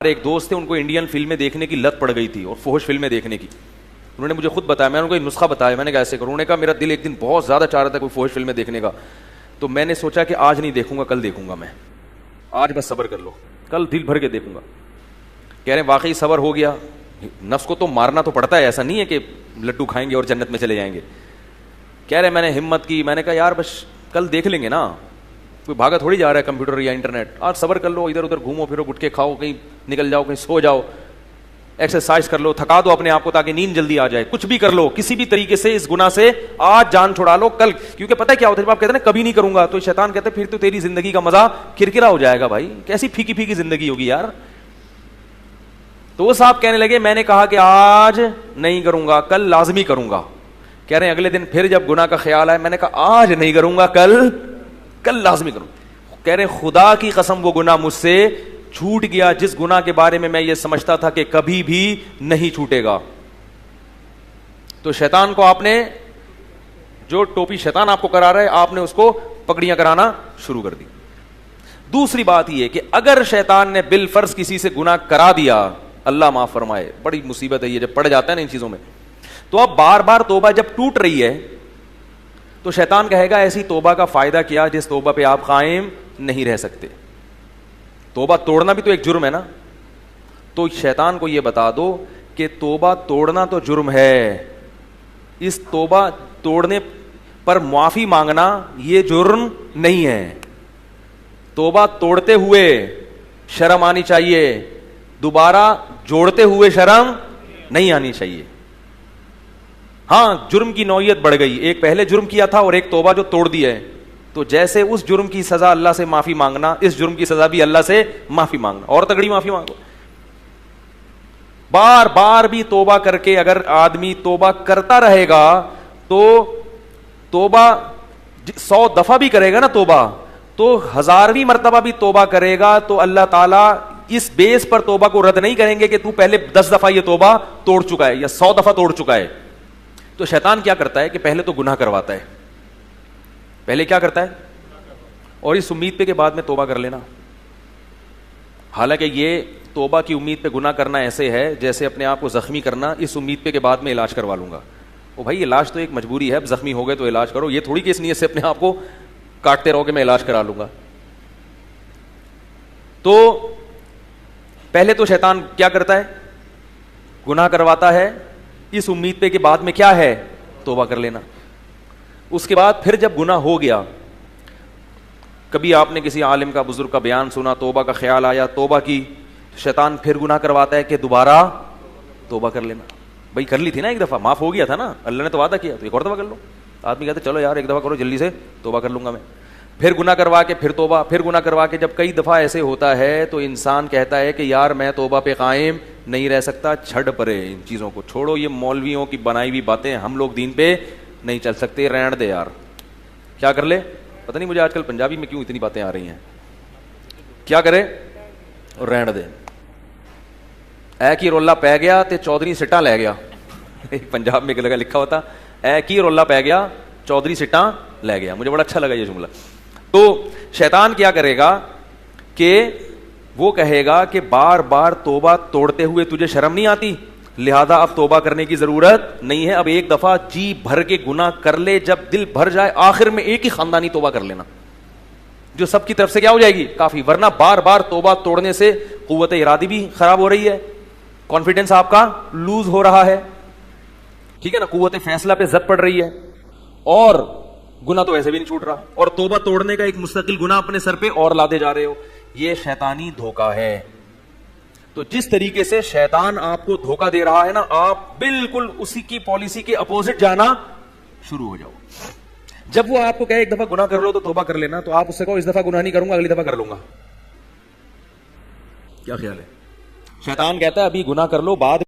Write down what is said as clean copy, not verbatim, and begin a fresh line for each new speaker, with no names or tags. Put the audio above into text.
ایک دوست تھے, ان کو انڈین فلمیں دیکھنے کی لت پڑ گئی تھی اور فحش فلمیں دیکھنے کی. انہوں نے مجھے خود بتایا, میں نے ان کو ایک نسخہ بتایا, میں نے کہا ایسے کروں. انہوں نے کہا میرا دل ایک دن بہت زیادہ چاہ رہا تھا کوئی فحش فلمیں دیکھنے کا, تو میں نے سوچا کہ آج نہیں دیکھوں گا, کل دیکھوں گا. میں آج بس صبر کر لو, کل دل بھر کے دیکھوں گا. کہہ رہے ہیں واقعی صبر ہو گیا. نفس کو تو مارنا تو پڑتا ہے, ایسا نہیں ہے کہ لڈو کھائیں گے اور جنت میں چلے جائیں گے. کہہ رہے میں نے ہمت کی, میں نے کہا یار بس کل دیکھ لیں گے نا, کوئی بھاگا تھوڑی جا رہا ہے کمپیوٹر یا انٹرنیٹ. آج صبر کر لو, ادھر ادھر گھومو پھرو, گٹکے کھاؤ, کہیں نکل جاؤ, کہیں سو جاؤ, ایکسرسائز کر لو, تھکا دو اپنے آپ کو تاکہ نیند جلدی آ جائے. کچھ بھی کر لو, کسی بھی طریقے سے اس گناہ سے آج جان چھڑا لو کل. کیونکہ پتہ کیا ہوتا ہے, جب آپ کہتے ہیں نا کبھی نہیں کروں گا, تو شیطان کہتے ہیں پھر تو تیری زندگی کا مزہ کرکرا ہو جائے گا. بھائی کیسی پھیکی پھیکی زندگی ہوگی یار. تو وہ صاحب کہنے لگے میں نے کہا کہ آج نہیں کروں گا, کل لازمی کروں گا. کہہ رہے ہیں اگلے دن پھر جب گناہ کا خیال آیا, میں نے کہا آج نہیں کروں گا, کل لازمی کروں. کہہ رہے ہیں خدا کی قسم وہ گناہ مجھ سے چھوٹ گیا جس گناہ کے بارے میں یہ سمجھتا تھا کہ کبھی بھی نہیں چھوٹے گا. تو شیطان کو آپ نے, جو ٹوپی شیطان آپ کو کرا رہا ہے, آپ نے اس کو پگڑیاں کرانا شروع کر دی. دوسری بات یہ کہ اگر شیطان نے بالفرض کسی سے گناہ کرا دیا, اللہ معاف فرمائے, بڑی مصیبت ہے یہ جب پڑ جاتا ہے نا ان چیزوں میں, تو اب بار بار توبہ جب ٹوٹ رہی ہے تو شیطان کہے گا ایسی توبہ کا فائدہ کیا جس توبہ پہ آپ قائم نہیں رہ سکتے. توبہ توڑنا بھی تو ایک جرم ہے نا. تو شیطان کو یہ بتا دو کہ توبہ توڑنا تو جرم ہے, اس توبہ توڑنے پر معافی مانگنا یہ جرم نہیں ہے. توبہ توڑتے ہوئے شرم آنی چاہیے, دوبارہ جوڑتے ہوئے شرم نہیں آنی چاہیے. ہاں جرم کی نوعیت بڑھ گئی, ایک پہلے جرم کیا تھا اور ایک توبہ جو توڑ دیا ہے, تو جیسے اس جرم کی سزا اللہ سے معافی مانگنا, اس جرم کی سزا بھی اللہ سے معافی مانگنا, اور تگڑی معافی مانگو. بار بار بھی توبہ کر کے اگر آدمی توبہ کرتا رہے گا تو توبہ 100 دفعہ بھی کرے گا نا توبہ, تو 1000ویں مرتبہ بھی توبہ کرے گا تو اللہ تعالیٰ اس بیس پر توبہ کو رد نہیں کریں گے کہ تو پہلے 10 دفعہ یہ توبہ توڑ چکا ہے یا 100 دفعہ توڑ چکا ہے. تو شیطان کیا کرتا ہے کہ پہلے تو گناہ کرواتا ہے, پہلے کیا کرتا ہے, اور اس امید پہ کہ بعد میں توبہ کر لینا. حالانکہ یہ توبہ کی امید پہ گناہ کرنا ایسے ہے جیسے اپنے آپ کو زخمی کرنا, اس امید پہ کہ بعد میں علاج کروا لوں گا. او بھائی علاج تو ایک مجبوری ہے, اب زخمی ہو گئے تو علاج کرو, یہ تھوڑی کہ اس نیت سے اپنے آپ کو کاٹتے رہو کہ میں علاج کرا لوں گا. تو پہلے تو شیطان کیا کرتا ہے, گناہ کرواتا ہے اس امید پہ کہ بعد میں کیا ہے, توبہ کر لینا. اس کے بعد پھر جب گناہ ہو گیا, کبھی آپ نے کسی عالم کا, بزرگ کا بیان سنا, توبہ کا خیال آیا, توبہ کی, شیطان پھر گناہ کرواتا ہے کہ دوبارہ توبہ کر لینا. بھائی کر لی تھی نا ایک دفعہ, معاف ہو گیا تھا نا, اللہ نے تو وعدہ کیا, تو ایک اور دفعہ کر لو. آدمی کہتے چلو یار ایک دفعہ کرو, جلدی سے توبہ کر لوں گا میں. پھر گناہ کروا کے پھر توبہ, پھر گناہ کروا کے, جب کئی دفعہ ایسے ہوتا ہے تو انسان کہتا ہے کہ یار میں توبہ پہ قائم نہیں رہ سکتا, چھڑ پرے ان چیزوں کو, چھوڑو یہ مولویوں کی بنائی ہوئی باتیں, ہم لوگ دین پہ نہیں چل سکتے, رہن دے یار. کیا کر لے, پتہ نہیں مجھے آج کل پنجابی میں کیوں اتنی باتیں آ رہی ہیں, کیا کرے, رہن دے. اے کی رولا پہ گیا تے چودھری سٹاں لے گیا. پنجاب میں لگا لکھا ہوتا, اے کی رولا پہ گیا چودھری سٹاں لے گیا. مجھے بڑا اچھا لگا یہ جملہ. تو شیطان کیا کرے گا کہ وہ کہے گا کہ بار بار توبہ توڑتے ہوئے تجھے شرم نہیں آتی, لہذا اب توبہ کرنے کی ضرورت نہیں ہے, اب ایک دفعہ جی بھر کے گناہ کر لے, جب دل بھر جائے آخر میں ایک ہی خاندانی توبہ کر لینا جو سب کی طرف سے کیا ہو جائے گی, کافی. ورنہ بار بار توبہ توڑنے سے قوت ارادی بھی خراب ہو رہی ہے, کانفیڈنس آپ کا لوز ہو رہا ہے, ٹھیک ہے نا, قوت فیصلہ پہ زد پڑ رہی ہے, اور گناہ تو ایسے بھی نہیں چھوٹ رہا, اور توبہ توڑنے کا ایک مستقل گناہ اپنے سر پہ اور لاتے جا رہے ہو. یہ شیطانی دھوکہ ہے. تو جس طریقے سے شیطان آپ کو دھوکہ دے رہا ہے نا, آپ بالکل اسی کی پالیسی کے اپوزٹ جانا شروع ہو جاؤ. جب وہ آپ کو کہے ایک دفعہ گناہ کر لو تو توبہ کر لینا, تو آپ اس سے کہو اس دفعہ گناہ نہیں کروں گا, اگلی دفعہ کر لوں گا. کیا خیال ہے؟ شیطان کہتا ہے ابھی گناہ کر لو, بعد